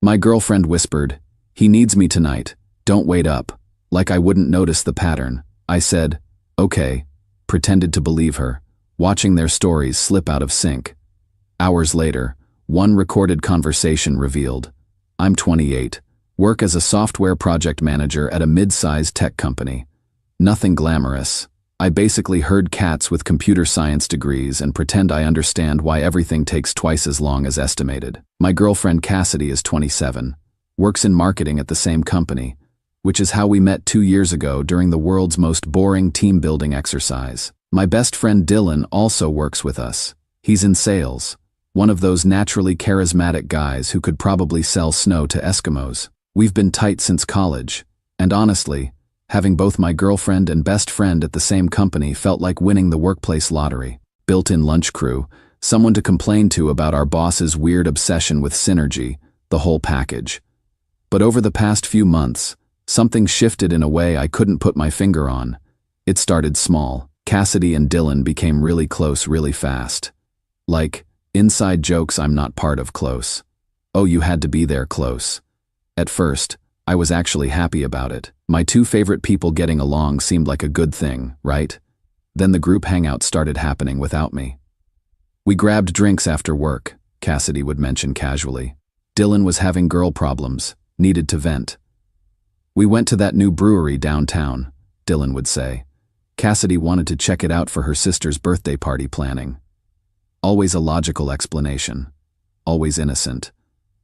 My girlfriend whispered, "He needs me tonight. Don't wait up." Like I wouldn't notice the pattern. I said, "Okay," pretended to believe her, watching their stories slip out of sync. Hours later, one recorded conversation revealed, "I'm 28, work as a software project manager at a mid-sized tech company. Nothing glamorous. I basically herd cats with computer science degrees and pretend I understand why everything takes twice as long as estimated." My girlfriend Cassidy is 27, works in marketing at the same company, which is how we met 2 years ago during the world's most boring team-building exercise. My best friend Dylan also works with us. He's in sales, one of those naturally charismatic guys who could probably sell snow to Eskimos. We've been tight since college, and honestly, having both my girlfriend and best friend at the same company felt like winning the workplace lottery. Built-in lunch crew, someone to complain to about our boss's weird obsession with synergy, the whole package. But over the past few months, something shifted in a way I couldn't put my finger on. It started small. Cassidy and Dylan became really close really fast. Like, inside jokes I'm not part of close. Oh, you had to be there close. At first, I was actually happy about it. My two favorite people getting along seemed like a good thing, right? Then the group hangout started happening without me. We grabbed drinks after work, Cassidy would mention casually. Dylan was having girl problems, needed to vent. We went to that new brewery downtown, Dylan would say. Cassidy wanted to check it out for her sister's birthday party planning. Always a logical explanation. Always innocent.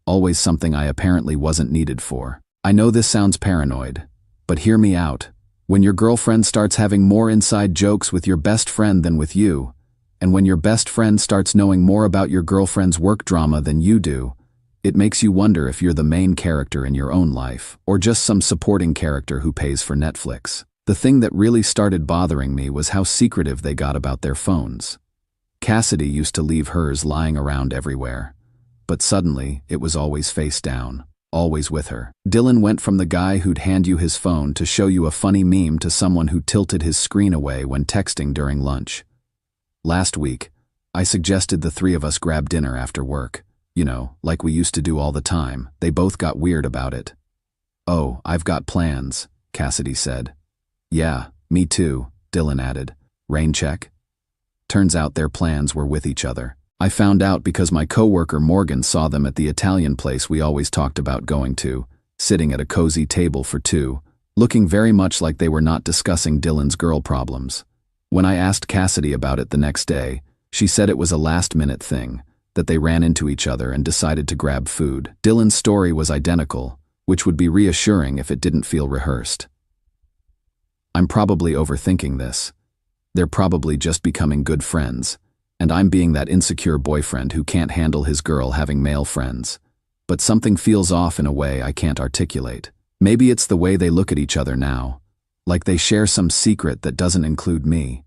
Always something I apparently wasn't needed for. I know this sounds paranoid, but hear me out. When your girlfriend starts having more inside jokes with your best friend than with you, and when your best friend starts knowing more about your girlfriend's work drama than you do, it makes you wonder if you're the main character in your own life, or just some supporting character who pays for Netflix. The thing that really started bothering me was how secretive they got about their phones. Cassidy used to leave hers lying around everywhere, but suddenly it was always face down, always with her. Dylan went from the guy who'd hand you his phone to show you a funny meme to someone who tilted his screen away when texting during lunch. Last week, I suggested the three of us grab dinner after work. You know, like we used to do all the time. They both got weird about it. "Oh, I've got plans," Cassidy said. "Yeah, me too," Dylan added. "Rain check?" Turns out their plans were with each other. I found out because my coworker Morgan saw them at the Italian place we always talked about going to, sitting at a cozy table for two, looking very much like they were not discussing Dylan's girl problems. When I asked Cassidy about it the next day, she said it was a last-minute thing, that they ran into each other and decided to grab food. Dylan's story was identical, which would be reassuring if it didn't feel rehearsed. I'm probably overthinking this. They're probably just becoming good friends, and I'm being that insecure boyfriend who can't handle his girl having male friends. But something feels off in a way I can't articulate. Maybe it's the way they look at each other now, like they share some secret that doesn't include me.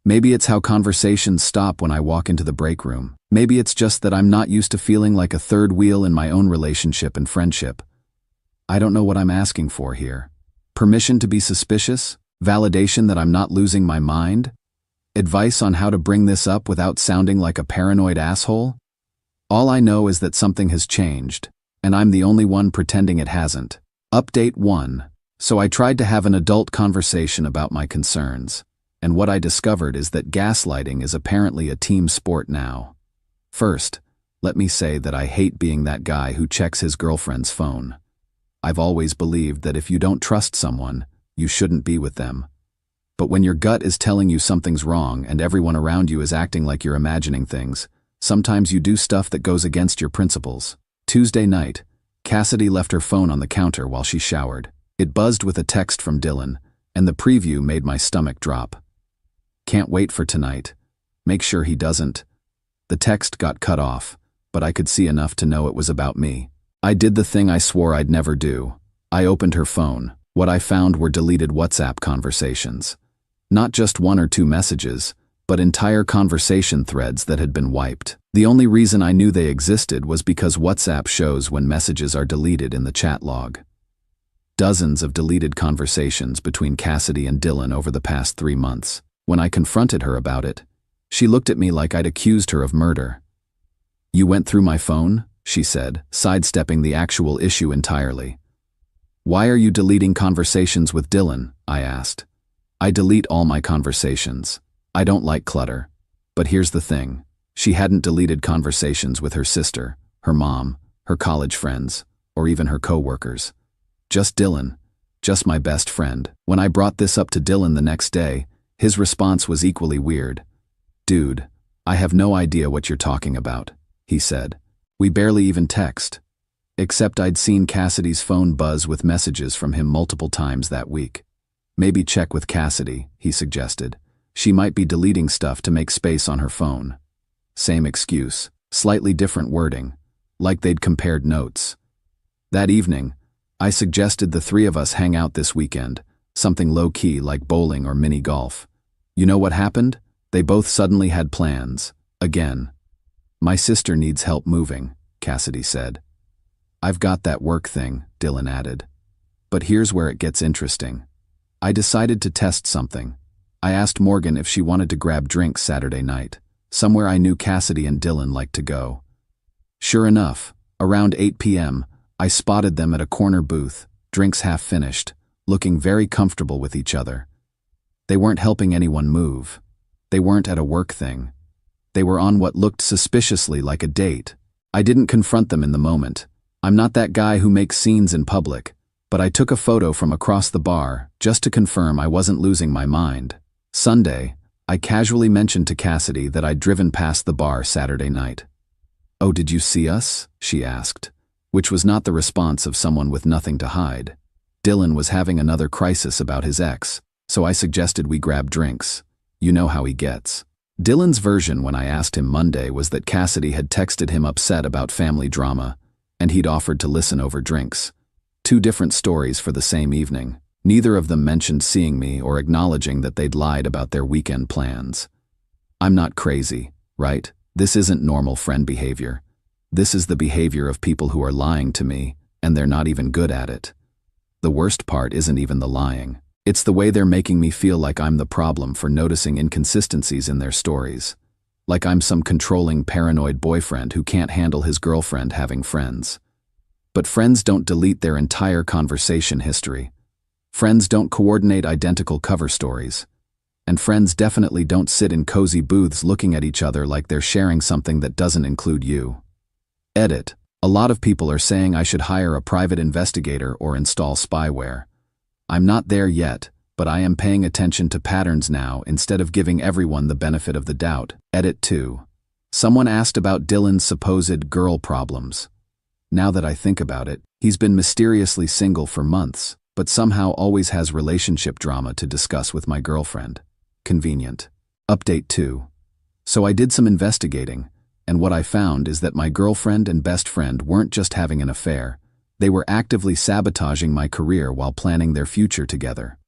Maybe it's how conversations stop when I walk into the break room. Maybe it's just that I'm not used to feeling like a third wheel in my own relationship and friendship. I don't know what I'm asking for here. Permission to be suspicious? Validation that I'm not losing my mind? Advice on how to bring this up without sounding like a paranoid asshole? All I know is that something has changed, and I'm the only one pretending it hasn't. Update 1. So I tried to have an adult conversation about my concerns, and what I discovered is that gaslighting is apparently a team sport now. First, let me say that I hate being that guy who checks his girlfriend's phone. I've always believed that if you don't trust someone, you shouldn't be with them. But when your gut is telling you something's wrong and everyone around you is acting like you're imagining things, sometimes you do stuff that goes against your principles. Tuesday night, Cassidy left her phone on the counter while she showered. It buzzed with a text from Dylan, and the preview made my stomach drop. "Can't wait for tonight. Make sure he doesn't." The text got cut off, but I could see enough to know it was about me. I did the thing I swore I'd never do. I opened her phone. What I found were deleted WhatsApp conversations. Not just 1 or 2 messages, but entire conversation threads that had been wiped. The only reason I knew they existed was because WhatsApp shows when messages are deleted in the chat log. Dozens of deleted conversations between Cassidy and Dylan over the past 3 months. When I confronted her about it, she looked at me like I'd accused her of murder. "You went through my phone?" she said, sidestepping the actual issue entirely. Why are you deleting conversations with Dylan? I asked. I delete all my conversations. I don't like clutter. But here's the thing. She hadn't deleted conversations with her sister, her mom, her college friends, or even her coworkers. Just Dylan. Just my best friend. When I brought this up to Dylan the next day, his response was equally weird. Dude, I have no idea what you're talking about, he said. We barely even text. Except I'd seen Cassidy's phone buzz with messages from him multiple times that week. Maybe check with Cassidy, he suggested. She might be deleting stuff to make space on her phone. Same excuse, slightly different wording, like they'd compared notes. That evening, I suggested the three of us hang out this weekend, something low-key like bowling or mini golf. You know what happened? They both suddenly had plans. Again. My sister needs help moving, Cassidy said. I've got that work thing, Dylan added. But here's where it gets interesting. I decided to test something. I asked Morgan if she wanted to grab drinks Saturday night, somewhere I knew Cassidy and Dylan liked to go. Sure enough, around 8 p.m., I spotted them at a corner booth, drinks half finished, looking very comfortable with each other. They weren't helping anyone move. They weren't at a work thing. They were on what looked suspiciously like a date. I didn't confront them in the moment. I'm not that guy who makes scenes in public, but I took a photo from across the bar just to confirm I wasn't losing my mind. Sunday, I casually mentioned to Cassidy that I'd driven past the bar Saturday night. Oh, did you see us? She asked, which was not the response of someone with nothing to hide. Dylan was having another crisis about his ex, so I suggested we grab drinks. You know how he gets. Dylan's version when I asked him Monday was that Cassidy had texted him upset about family drama, and he'd offered to listen over drinks. Two different stories for the same evening. Neither of them mentioned seeing me or acknowledging that they'd lied about their weekend plans. I'm not crazy, right? This isn't normal friend behavior. This is the behavior of people who are lying to me, and they're not even good at it. The worst part isn't even the lying. It's the way they're making me feel like I'm the problem for noticing inconsistencies in their stories. Like I'm some controlling, paranoid boyfriend who can't handle his girlfriend having friends. But friends don't delete their entire conversation history. Friends don't coordinate identical cover stories. And friends definitely don't sit in cozy booths looking at each other like they're sharing something that doesn't include you. Edit. A lot of people are saying I should hire a private investigator or install spyware. I'm not there yet, but I am paying attention to patterns now instead of giving everyone the benefit of the doubt. Edit 2. Someone asked about Dylan's supposed girl problems. Now that I think about it, he's been mysteriously single for months, but somehow always has relationship drama to discuss with my girlfriend. Convenient. Update 2. So I did some investigating, and what I found is that my girlfriend and best friend weren't just having an affair. They were actively sabotaging my career while planning their future together.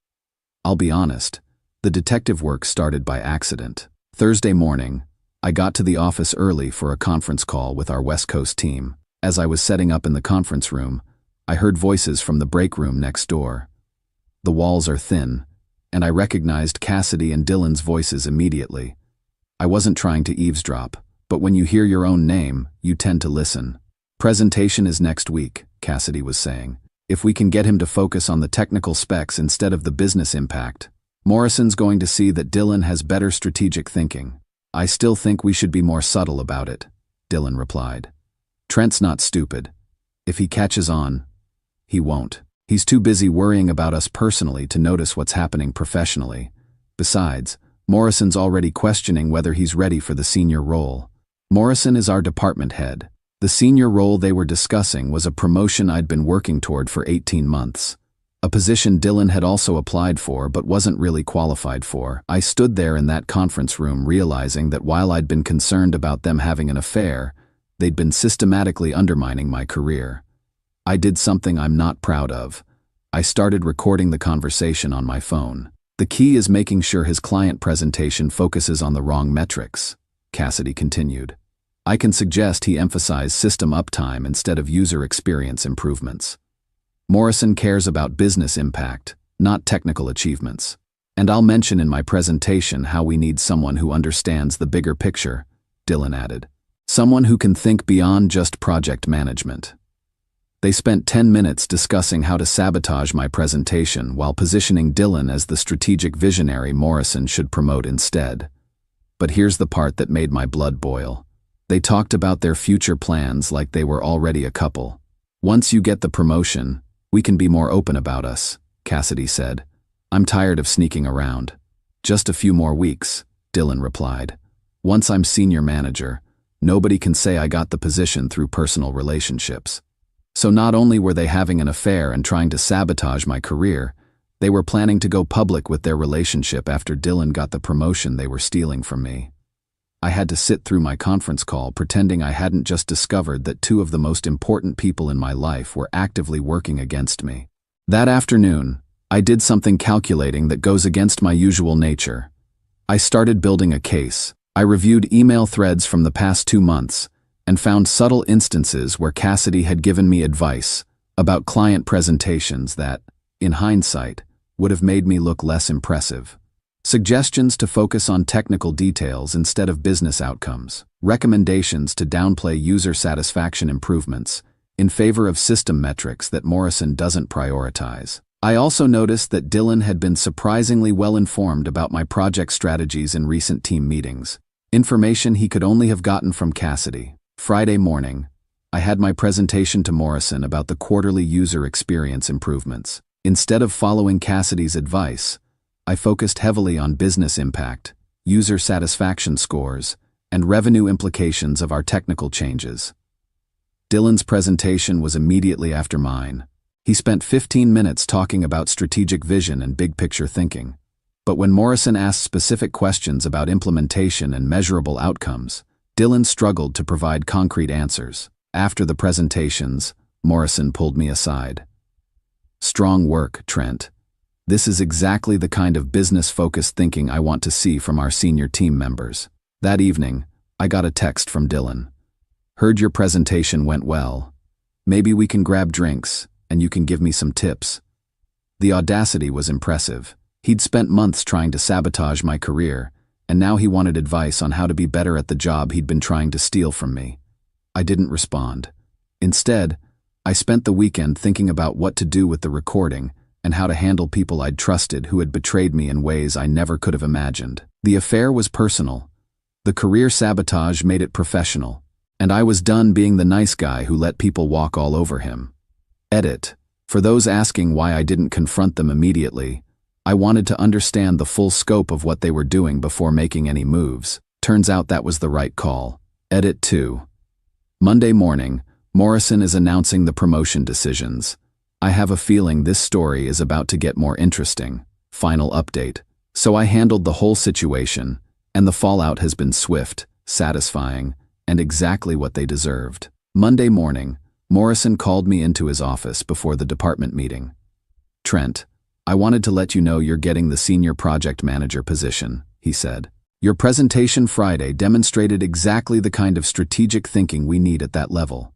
I'll be honest, the detective work started by accident. Thursday morning, I got to the office early for a conference call with our West Coast team. As I was setting up in the conference room, I heard voices from the break room next door. The walls are thin, and I recognized Cassidy and Dylan's voices immediately. I wasn't trying to eavesdrop, but when you hear your own name, you tend to listen. Presentation is next week, Cassidy was saying. If we can get him to focus on the technical specs instead of the business impact, Morrison's going to see that Dylan has better strategic thinking. I still think we should be more subtle about it, Dylan replied. Trent's not stupid. If he catches on, he won't. He's too busy worrying about us personally to notice what's happening professionally. Besides, Morrison's already questioning whether he's ready for the senior role. Morrison is our department head. The senior role they were discussing was a promotion I'd been working toward for 18 months. A position Dylan had also applied for but wasn't really qualified for. I stood there in that conference room realizing that while I'd been concerned about them having an affair, they'd been systematically undermining my career. I did something I'm not proud of. I started recording the conversation on my phone. The key is making sure his client presentation focuses on the wrong metrics, Cassidy continued. I can suggest he emphasize system uptime instead of user experience improvements. Morrison cares about business impact, not technical achievements. And I'll mention in my presentation how we need someone who understands the bigger picture, Dylan added. Someone who can think beyond just project management. They spent 10 minutes discussing how to sabotage my presentation while positioning Dylan as the strategic visionary Morrison should promote instead. But here's the part that made my blood boil. They talked about their future plans like they were already a couple. "Once you get the promotion, we can be more open about us," Cassidy said. "I'm tired of sneaking around." "Just a few more weeks," Dylan replied. "Once I'm senior manager, nobody can say I got the position through personal relationships." So not only were they having an affair and trying to sabotage my career, they were planning to go public with their relationship after Dylan got the promotion they were stealing from me. I had to sit through my conference call pretending I hadn't just discovered that two of the most important people in my life were actively working against me. That afternoon, I did something calculating that goes against my usual nature. I started building a case. I reviewed email threads from the past 2 months and found subtle instances where Cassidy had given me advice about client presentations that, in hindsight, would have made me look less impressive. Suggestions to focus on technical details instead of business outcomes. Recommendations to downplay user satisfaction improvements in favor of system metrics that Morrison doesn't prioritize. I also noticed that Dylan had been surprisingly well informed about my project strategies in recent team meetings, information he could only have gotten from Cassidy. Friday morning, I had my presentation to Morrison about the quarterly user experience improvements. Instead of following Cassidy's advice, I focused heavily on business impact, user satisfaction scores, and revenue implications of our technical changes. Dylan's presentation was immediately after mine. He spent 15 minutes talking about strategic vision and big-picture thinking. But when Morrison asked specific questions about implementation and measurable outcomes, Dylan struggled to provide concrete answers. After the presentations, Morrison pulled me aside. "Strong work, Trent. This is exactly the kind of business-focused thinking I want to see from our senior team members." That evening, I got a text from Dylan. "Heard your presentation went well. Maybe we can grab drinks, and you can give me some tips." The audacity was impressive. He'd spent months trying to sabotage my career, and now he wanted advice on how to be better at the job he'd been trying to steal from me. I didn't respond. Instead, I spent the weekend thinking about what to do with the recording and how to handle people I'd trusted who had betrayed me in ways I never could have imagined. The affair was personal. The career sabotage made it professional, and I was done being the nice guy who let people walk all over him. Edit. For those asking why I didn't confront them immediately, I wanted to understand the full scope of what they were doing before making any moves. Turns out that was the right call. Edit 2. Monday morning, Morrison is announcing the promotion decisions. I have a feeling this story is about to get more interesting. Final update. So I handled the whole situation, and the fallout has been swift, satisfying, and exactly what they deserved. Monday morning, Morrison called me into his office before the department meeting. "Trent, I wanted to let you know you're getting the senior project manager position," he said. "Your presentation Friday demonstrated exactly the kind of strategic thinking we need at that level."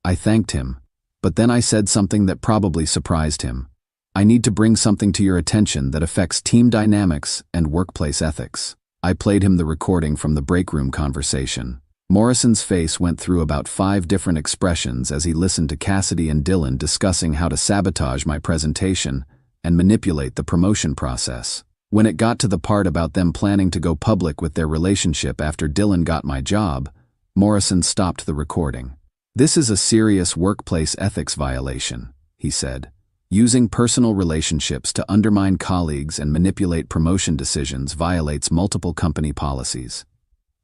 I thanked him, but then I said something that probably surprised him. "I need to bring something to your attention that affects team dynamics and workplace ethics." I played him the recording from the break room conversation. Morrison's face went through about 5 different expressions as he listened to Cassidy and Dylan discussing how to sabotage my presentation and manipulate the promotion process. When it got to the part about them planning to go public with their relationship after Dylan got my job, Morrison stopped the recording. "This is a serious workplace ethics violation," he said. "Using personal relationships to undermine colleagues and manipulate promotion decisions violates multiple company policies."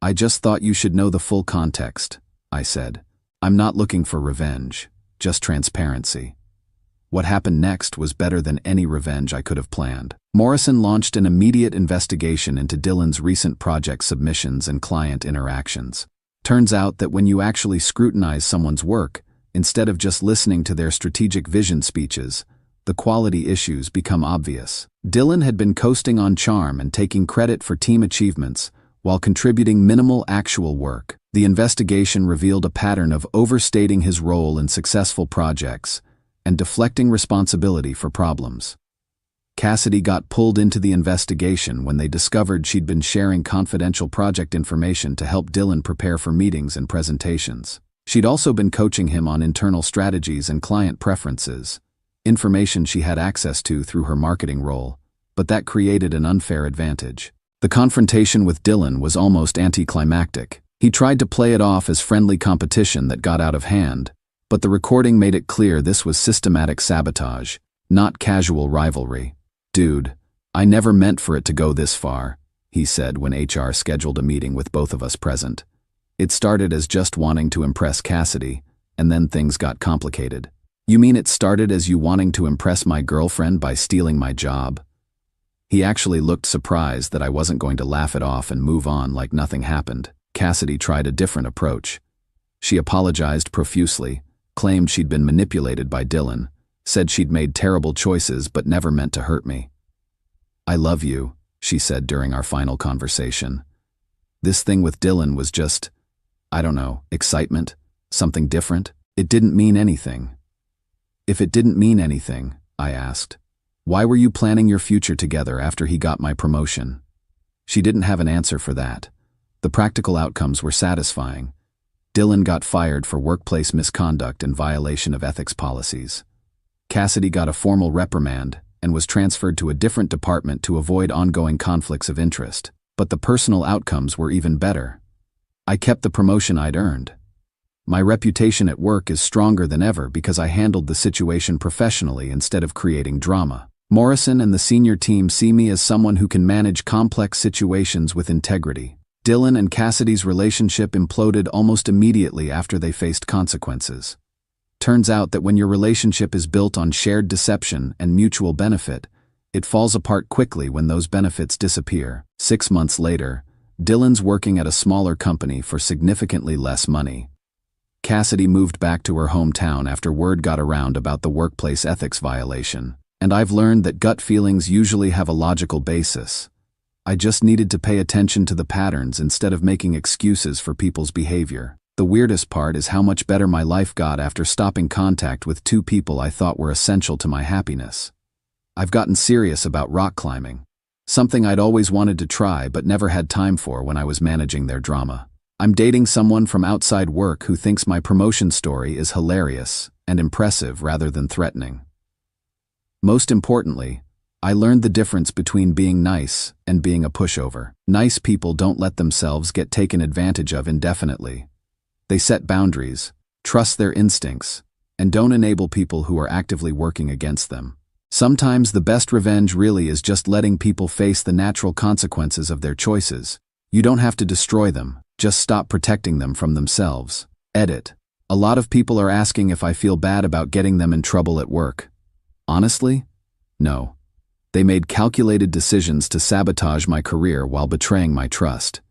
"I just thought you should know the full context," I said. "I'm not looking for revenge, just transparency." What happened next was better than any revenge I could have planned. Morrison launched an immediate investigation into Dylan's recent project submissions and client interactions. Turns out that when you actually scrutinize someone's work, instead of just listening to their strategic vision speeches, the quality issues become obvious. Dylan had been coasting on charm and taking credit for team achievements, while contributing minimal actual work. The investigation revealed a pattern of overstating his role in successful projects and deflecting responsibility for problems. Cassidy got pulled into the investigation when they discovered she'd been sharing confidential project information to help Dylan prepare for meetings and presentations. She'd also been coaching him on internal strategies and client preferences, information she had access to through her marketing role, but that created an unfair advantage. The confrontation with Dylan was almost anticlimactic. He tried to play it off as friendly competition that got out of hand, but the recording made it clear this was systematic sabotage, not casual rivalry. "Dude, I never meant for it to go this far," he said when HR scheduled a meeting with both of us present. "It started as just wanting to impress Cassidy, and then things got complicated." "You mean it started as you wanting to impress my girlfriend by stealing my job?" He actually looked surprised that I wasn't going to laugh it off and move on like nothing happened. Cassidy tried a different approach. She apologized profusely, claimed she'd been manipulated by Dylan, said she'd made terrible choices but never meant to hurt me. "I love you," she said during our final conversation. This thing with Dylan was just, I don't know, excitement, something different. It didn't mean anything. "If it didn't mean anything," I asked, "why were you planning your future together after he got my promotion?" She didn't have an answer for that. The practical outcomes were satisfying. Dylan got fired for workplace misconduct and violation of ethics policies. Cassidy got a formal reprimand and was transferred to a different department to avoid ongoing conflicts of interest. But the personal outcomes were even better. I kept the promotion I'd earned. My reputation at work is stronger than ever because I handled the situation professionally instead of creating drama. Morrison and the senior team see me as someone who can manage complex situations with integrity. Dylan and Cassidy's relationship imploded almost immediately after they faced consequences. Turns out that when your relationship is built on shared deception and mutual benefit, it falls apart quickly when those benefits disappear. 6 months later, Dylan's working at a smaller company for significantly less money. Cassidy moved back to her hometown after word got around about the workplace ethics violation, and I've learned that gut feelings usually have a logical basis. I just needed to pay attention to the patterns instead of making excuses for people's behavior. The weirdest part is how much better my life got after stopping contact with 2 people I thought were essential to my happiness. I've gotten serious about rock climbing, something I'd always wanted to try but never had time for when I was managing their drama. I'm dating someone from outside work who thinks my promotion story is hilarious and impressive rather than threatening. Most importantly, I learned the difference between being nice and being a pushover. Nice people don't let themselves get taken advantage of indefinitely. They set boundaries, trust their instincts, and don't enable people who are actively working against them. Sometimes the best revenge really is just letting people face the natural consequences of their choices. You don't have to destroy them, just stop protecting them from themselves. Edit. A lot of people are asking if I feel bad about getting them in trouble at work. Honestly? No. They made calculated decisions to sabotage my career while betraying my trust.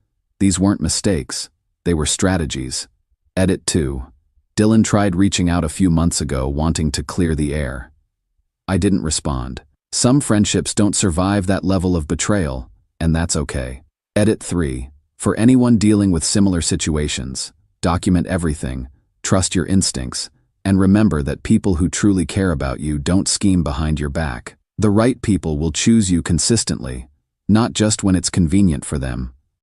These weren't mistakes, they were strategies. Edit 2. Dylan tried reaching out a few months ago wanting to clear the air. I didn't respond. Some friendships don't survive that level of betrayal, and that's okay. Edit 3. For anyone dealing with similar situations, document everything, trust your instincts, and remember that people who truly care about you don't scheme behind your back. The right people will choose you consistently, not just when it's convenient for them.